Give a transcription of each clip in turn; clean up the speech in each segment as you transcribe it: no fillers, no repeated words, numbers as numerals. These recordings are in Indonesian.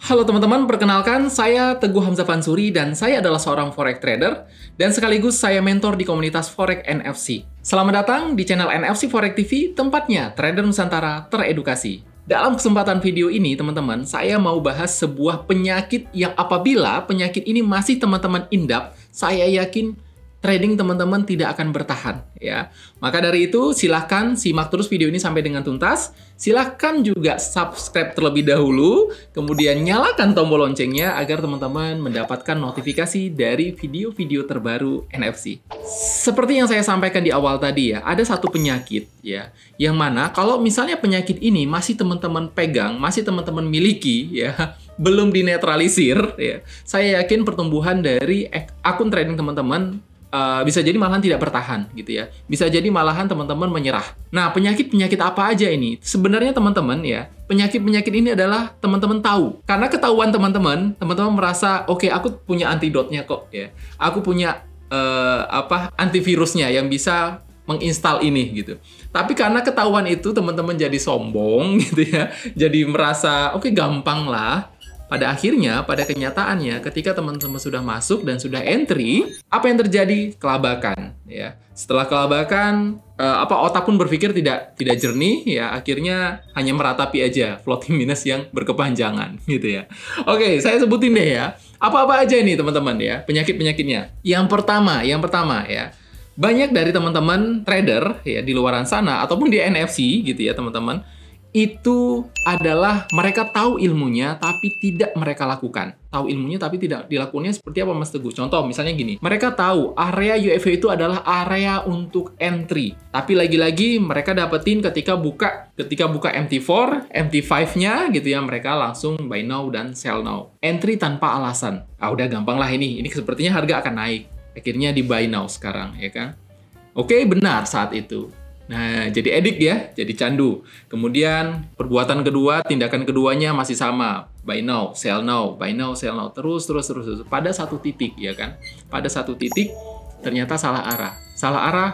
Halo teman-teman, perkenalkan saya Teguh Hamzah Fansuri dan saya adalah seorang forex trader dan sekaligus saya mentor di komunitas Forex NFC. Selamat datang di channel NFC Forex TV, tempatnya trader Nusantara teredukasi. Dalam kesempatan video ini teman-teman, saya mau bahas sebuah penyakit yang apabila penyakit ini masih teman-teman indap, saya yakin trading teman-teman tidak akan bertahan ya. Maka dari itu silahkan simak terus video ini sampai dengan tuntas. Silahkan juga subscribe terlebih dahulu, kemudian nyalakan tombol loncengnya agar teman-teman mendapatkan notifikasi dari video-video terbaru NFC. Seperti yang saya sampaikan di awal tadi ya, ada satu penyakit ya, yang mana kalau misalnya penyakit ini masih teman-teman pegang, masih teman-teman miliki ya, belum dinetralisir ya, saya yakin pertumbuhan dari akun trading teman-teman bisa jadi malahan tidak bertahan gitu ya. Bisa jadi malahan teman-teman menyerah. Nah, penyakit-penyakit apa aja ini? Sebenarnya teman-teman ya, penyakit-penyakit ini adalah teman-teman tahu. Karena ketahuan teman-teman merasa, oke, aku punya antidotnya kok ya. Aku punya antivirusnya yang bisa menginstal ini gitu. Tapi karena ketahuan itu teman-teman jadi sombong gitu ya. Jadi merasa, oke, gampang lah. Pada akhirnya, pada kenyataannya, ketika teman-teman sudah masuk dan sudah entry, apa yang terjadi? Kelabakan. Ya. Setelah kelabakan, otak pun berpikir tidak jernih, ya akhirnya hanya meratapi aja floating minus yang berkepanjangan, gitu ya. Oke, saya sebutin deh ya. Apa-apa aja ini teman-teman ya, penyakit-penyakitnya. Yang pertama ya. Banyak dari teman-teman trader ya di luaran sana ataupun di NFC gitu ya teman-teman, itu adalah mereka tahu ilmunya tapi tidak mereka lakukan. Tahu ilmunya tapi tidak dilakukannya seperti apa Mas Teguh? Contoh misalnya gini, mereka tahu area UFO itu adalah area untuk entry. Tapi lagi-lagi mereka dapetin ketika buka MT4, MT5-nya gitu ya, mereka langsung buy now dan sell now. Entry tanpa alasan. Udah gampang lah ini sepertinya harga akan naik. Akhirnya di buy now sekarang ya kan. Oke, benar saat itu. Nah, jadi edik ya, jadi candu. Kemudian, perbuatan kedua, tindakan keduanya masih sama. Buy now, sell now, buy now, sell now. Terus. Pada satu titik, ya kan? Pada satu titik, ternyata salah arah. Salah arah,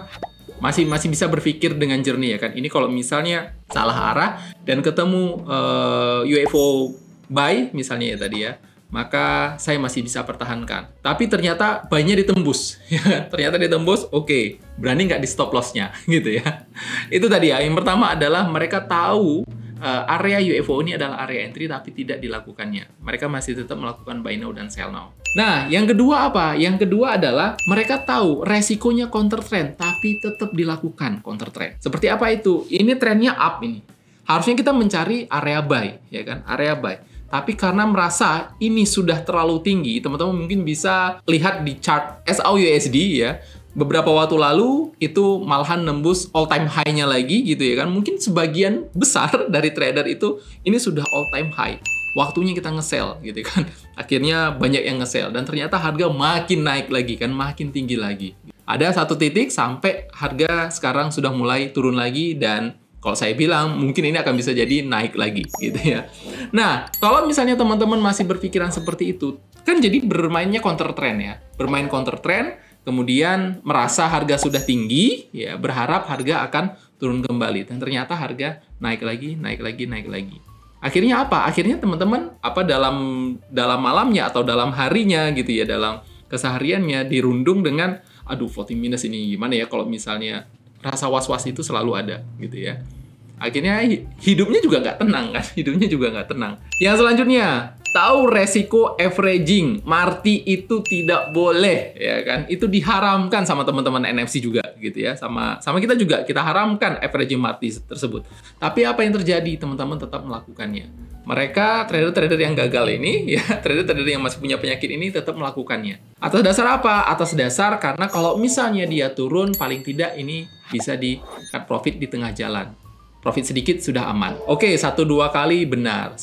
masih bisa berpikir dengan jernih, ya kan? Ini kalau misalnya salah arah, dan ketemu UFO buy, misalnya ya tadi ya, maka saya masih bisa pertahankan. Tapi ternyata buy-nya ditembus. Ternyata ditembus, oke. Berani nggak di stop loss-nya, gitu ya. Itu tadi ya. Yang pertama adalah mereka tahu area UFO ini adalah area entry, tapi tidak dilakukannya. Mereka masih tetap melakukan buy now dan sell now. Nah, yang kedua apa? Yang kedua adalah mereka tahu resikonya counter trend, tapi tetap dilakukan counter trend. Seperti apa itu? Ini trennya up ini. Harusnya kita mencari area buy, ya kan? Area buy. Tapi karena merasa ini sudah terlalu tinggi, teman-teman mungkin bisa lihat di chart SAUUSD ya. Beberapa waktu lalu itu malahan nembus all time high-nya lagi gitu ya kan. Mungkin sebagian besar dari trader itu ini sudah all time high. Waktunya kita nge-sell gitu kan. Akhirnya banyak yang nge-sell dan ternyata harga makin naik lagi kan, makin tinggi lagi. Ada satu titik sampai harga sekarang sudah mulai turun lagi dan kalau saya bilang, mungkin ini akan bisa jadi naik lagi, gitu ya. Nah, kalau misalnya teman-teman masih berpikiran seperti itu, kan jadi bermainnya counter trend ya. Bermain counter trend, kemudian merasa harga sudah tinggi, ya berharap harga akan turun kembali. Dan ternyata harga naik lagi. Akhirnya apa? Akhirnya teman-teman dalam malamnya atau dalam harinya gitu ya, dalam kesehariannya dirundung dengan, aduh floating minus ini gimana ya kalau misalnya rasa was-was itu selalu ada gitu ya. Akhirnya hidupnya juga nggak tenang kan, Yang selanjutnya, tahu resiko averaging, marti itu tidak boleh ya kan, itu diharamkan sama teman-teman NFC juga gitu ya, sama kita juga kita haramkan averaging marti tersebut. Tapi apa yang terjadi, teman-teman tetap melakukannya. Mereka trader-trader yang gagal ini ya, trader-trader yang masih punya penyakit ini tetap melakukannya. Atas dasar apa? Atas dasar karena kalau misalnya dia turun, paling tidak ini bisa di cut profit di tengah jalan. Profit sedikit sudah aman. Oke, 1-2 kali benar.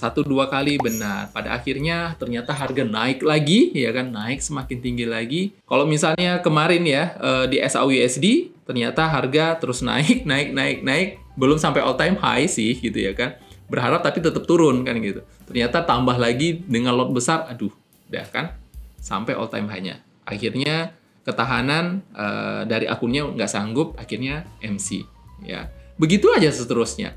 Pada akhirnya ternyata harga naik lagi, ya kan? Naik semakin tinggi lagi. Kalau misalnya kemarin ya, di SAUUSD, ternyata harga terus naik. Belum sampai all time high sih, gitu ya kan? Berharap tapi tetap turun kan gitu. Ternyata tambah lagi dengan lot besar, aduh, udah kan? Sampai all time high-nya. Akhirnya ketahanan dari akunnya nggak sanggup, akhirnya MC. Ya. Begitu aja seterusnya.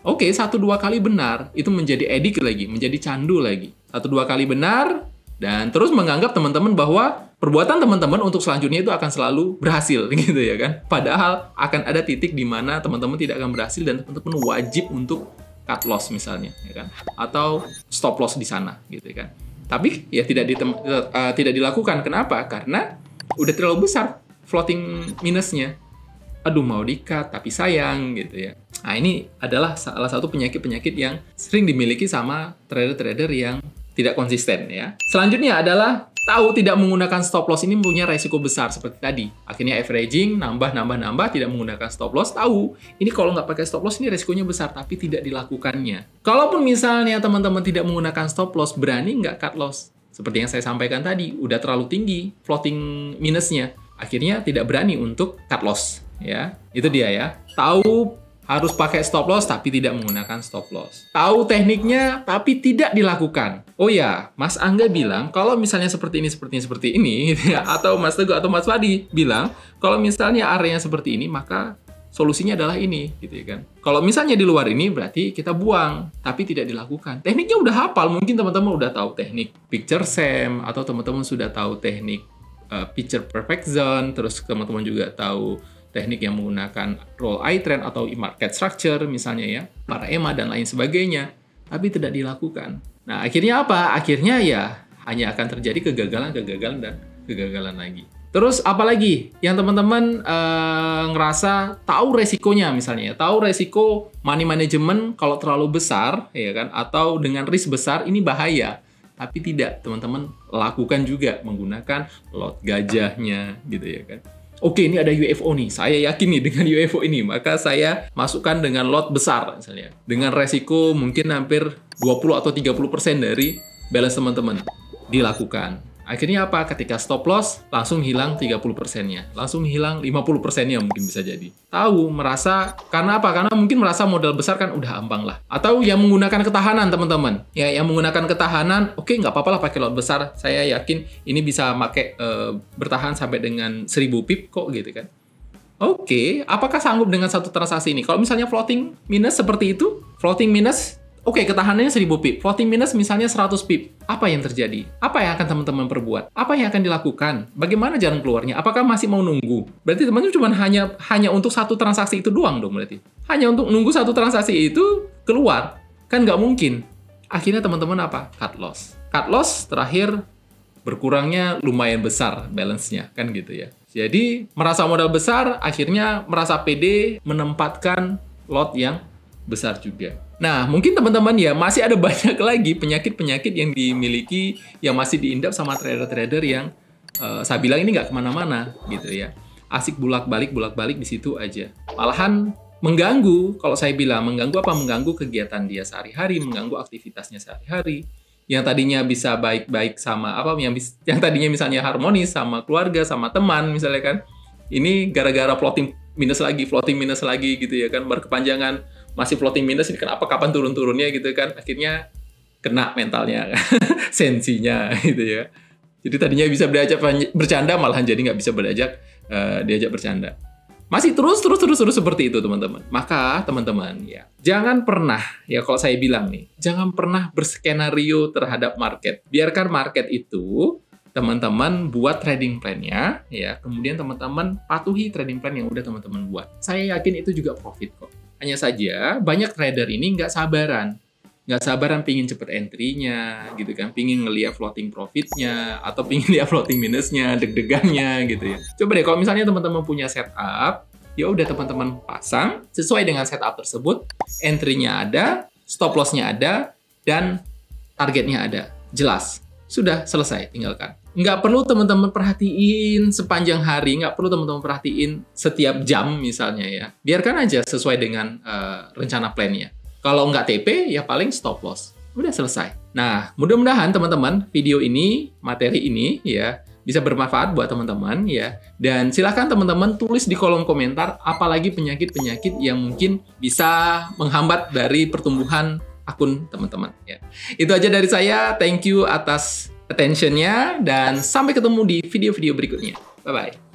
Oke, 1-2 kali benar, itu menjadi edik lagi, menjadi candu lagi. 1-2 kali benar, dan terus menganggap teman-teman bahwa perbuatan teman-teman untuk selanjutnya itu akan selalu berhasil, gitu ya kan. Padahal akan ada titik di mana teman-teman tidak akan berhasil dan teman-teman wajib untuk cut loss misalnya, ya kan. Atau stop loss di sana, gitu ya kan. Tapi ya tidak dilakukan. Kenapa? Karena udah terlalu besar floating minusnya. Aduh, mau di-cut, tapi sayang, gitu ya. Nah, ini adalah salah satu penyakit-penyakit yang sering dimiliki sama trader-trader yang tidak konsisten, ya. Selanjutnya adalah tahu tidak menggunakan stop loss ini punya resiko besar seperti tadi. Akhirnya averaging, nambah, tidak menggunakan stop loss. Tahu, ini kalau nggak pakai stop loss ini resikonya besar, tapi tidak dilakukannya. Kalaupun misalnya teman-teman tidak menggunakan stop loss, berani nggak cut loss? Seperti yang saya sampaikan tadi, udah terlalu tinggi floating minusnya. Akhirnya tidak berani untuk cut loss, ya. Itu dia ya. Tahu harus pakai stop loss tapi tidak menggunakan stop loss. Tahu tekniknya tapi tidak dilakukan. Oh ya, Mas Angga bilang kalau misalnya seperti ini gitu ya, atau Mas Teguh atau Mas Fadi bilang kalau misalnya area seperti ini maka solusinya adalah ini, gitu ya kan. Kalau misalnya di luar ini berarti kita buang, tapi tidak dilakukan. Tekniknya udah hafal, mungkin teman-teman udah tahu teknik picture SAM atau teman-teman sudah tahu teknik picture perfect zone, terus teman-teman juga tahu teknik yang menggunakan roll eye trend atau market structure misalnya ya, para EMA dan lain sebagainya, tapi tidak dilakukan. Nah, akhirnya apa? Akhirnya ya hanya akan terjadi kegagalan lagi. Terus apalagi yang teman-teman ngerasa tahu resikonya misalnya ya, tahu resiko money management kalau terlalu besar ya kan, atau dengan risk besar ini bahaya. Tapi tidak, teman-teman lakukan juga menggunakan lot gajahnya gitu ya kan. Oke, ini ada UFO nih, saya yakin nih dengan UFO ini, maka saya masukkan dengan lot besar misalnya. Dengan resiko mungkin hampir 20 atau 30% dari balance teman-teman. Dilakukan. Akhirnya apa? Ketika stop loss, langsung hilang 30%-nya. Langsung hilang 50%-nya mungkin bisa jadi. Tahu, merasa, karena apa? Karena mungkin merasa modal besar kan udah ambang lah. Atau yang menggunakan ketahanan, teman-teman. Ya, yang menggunakan ketahanan, oke, nggak apa-apa lah pakai lot besar. Saya yakin ini bisa pakai bertahan sampai dengan 1000 pip kok, gitu kan. Oke, apakah sanggup dengan satu transaksi ini? Kalau misalnya floating minus seperti itu, floating minus, oke, ketahanannya 1000 pip. Floating minus misalnya 100 pip. Apa yang terjadi? Apa yang akan teman-teman perbuat? Apa yang akan dilakukan? Bagaimana jalan keluarnya? Apakah masih mau nunggu? Berarti teman-teman cuma hanya untuk satu transaksi itu doang dong berarti. Hanya untuk nunggu satu transaksi itu keluar. Kan nggak mungkin. Akhirnya teman-teman apa? Cut loss. Cut loss terakhir berkurangnya lumayan besar balance-nya. Kan gitu ya. Jadi merasa modal besar, akhirnya merasa pede menempatkan lot yang besar juga. Nah, mungkin teman-teman ya masih ada banyak lagi penyakit-penyakit yang dimiliki yang masih diindap sama trader-trader yang saya bilang ini nggak kemana-mana gitu ya. Asik bolak-balik di situ aja. Malahan mengganggu, kalau saya bilang mengganggu apa? Mengganggu kegiatan dia sehari-hari, mengganggu aktivitasnya sehari-hari. Yang tadinya bisa baik-baik sama apa? Yang tadinya misalnya harmonis sama keluarga, sama teman misalnya kan. Ini gara-gara floating minus lagi gitu ya kan, berkepanjangan. Masih floating minus ini kenapa kapan turun-turunnya gitu kan, akhirnya kena mentalnya sensinya gitu ya. Jadi tadinya bisa diajak bercanda malahan jadi nggak bisa diajak bercanda. Masih terus seperti itu teman-teman. Maka teman-teman ya jangan pernah, ya kalau saya bilang nih, jangan pernah berskenario terhadap market. Biarkan market itu teman-teman buat trading plan-nya ya, kemudian teman-teman patuhi trading plan yang udah teman-teman buat. Saya yakin itu juga profit kok. Hanya saja, banyak trader ini nggak sabaran pingin cepet entry-nya, gitu kan, pingin ngeliat floating profit-nya, atau pingin lihat floating minus-nya, deg-degannya, gitu ya. Coba deh, kalau misalnya teman-teman punya setup, ya udah teman-teman pasang, sesuai dengan setup tersebut, entry-nya ada, stop loss-nya ada, dan targetnya ada. Jelas. Sudah, selesai, tinggalkan. Nggak perlu teman-teman perhatiin sepanjang hari, nggak perlu teman-teman perhatiin setiap jam misalnya ya. Biarkan aja sesuai dengan rencana plan-nya. Kalau nggak TP, ya paling stop loss. Udah selesai. Nah, mudah-mudahan teman-teman video ini, materi ini ya, bisa bermanfaat buat teman-teman ya. Dan silakan teman-teman tulis di kolom komentar apalagi penyakit-penyakit yang mungkin bisa menghambat dari pertumbuhan akun teman-teman ya. Itu aja dari saya. Thank you atas attention-nya dan sampai ketemu di video-video berikutnya. Bye-bye.